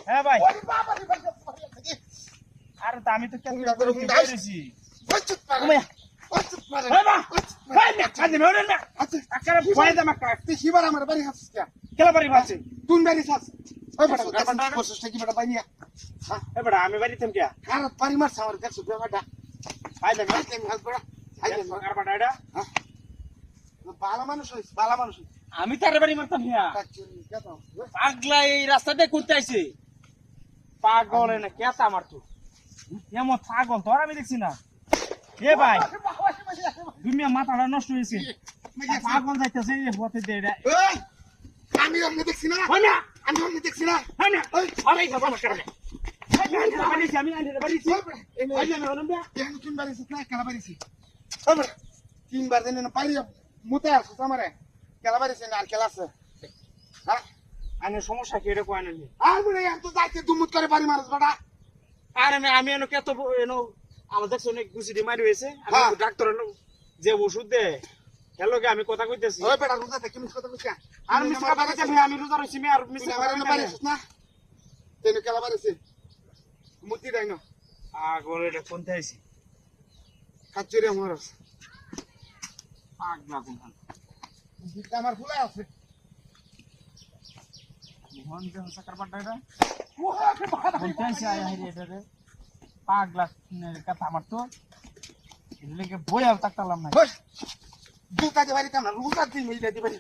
হ্যাঁ ভাই ওরে বাবা রে ভাই আরে তো আমি তো কেন করে দিয়েছি ওচুত পারে তুমি ওচুত পারে বাবা ভাই না কাজে মেরে না আচ্ছা আকারে ভয় দে মাকা তুই শিবার আমার বাড়ি হাসছিস কে কেলা বাড়ি বাসে তুই বাড়ি হাস ওই বড় কোর্সস কি বড় বাইনিয়া হ্যাঁ এ বড় আমি বাড়ি থেম কে কারত পারি মার সামর দেখছ বেমাটা ভাই দে ভাই তুমি হাস বড় আই দে সরকার বাড়াইডা হ্যাঁ বালা মানুষ হইছ বালা মানুষ আমি তার বাড়ি মারতাম হিয়া কাচ্চুরি কেতো পাগলা এই রাস্তাতে করতে আইছে পাগল না কেতা আমার তো এমন পাগল তোর আমি দেখছি না এ ভাই দুনিয়া মাথাটা নষ্ট হয়েছে পাগল যাইতেছে এই পথে দিয়ে এই আমি ওকে দেখছি না হয় না আমি ওকে দেখছি না হয় না ওই সবাই খাবো না কারণে আমি আইনে বাড়িছি আইনে না হলাম বে এখন তিন বাড়ি না কেলা বাড়িছি ওরে তিনবার দিন না পারি মুতে আসছ আমারে কেলা বাড়িছি না আর কেলা আছে হ্যাঁ আইনে সমস্যা কি এটা কয় না আর বলে এত যাইতে দুমুত করে বাড়ি মারছ বড়া আরে আমি এনো কত এনো আমার দেখছো অনেক গুছিটি মারি হয়েছে আমি হ্যাঁ। ডাক্তার যে ওষুধ দে হ্যালোকে আমি কথা কইতেছি ওই বেটা রোজা থেকে মিস কথা কইছা আর মিস কথা কইতে আমি রোজা রইছি আমি আর মিস তুই আমার না বাড়িছ না তেনে কেলা বাড়িছি মুতি দাইন পাগল এটা কোনতে আইছি কাচ্চুরি মরস পাগলা কোন আমার ফুলে আছে মোহন যে সরকার বাড়াইডা কোনতে আইছি আয় হাই রে এটা পাগলা কথা আমার তো এদিকে বইয়া তাকতালাম না বস দুটা যে বাড়িতে আমরা রোজা দিন মিলে দিবে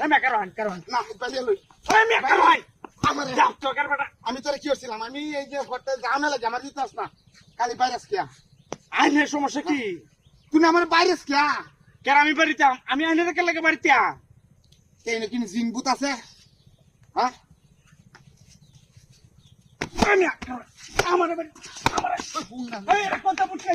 আমি কারণ না বাড়ি লই আমি কারণ আমার যাও তো কারবাটা আমি তোরে কি করছিলাম আমি এই যে ঘরটা যাও না লাগে আমার দিতে আস না কালি বাইরেস কিয়া আইনের সমস্যা কি তুই আমার বাইরেস কিয়া কেন আমি বাড়িতে আমি আইনের কে লাগে বাড়িতে এই নাকি জিন বুত আছে হ্যাঁ আমি আমার বাড়ি আমার এই কথা বুঝতে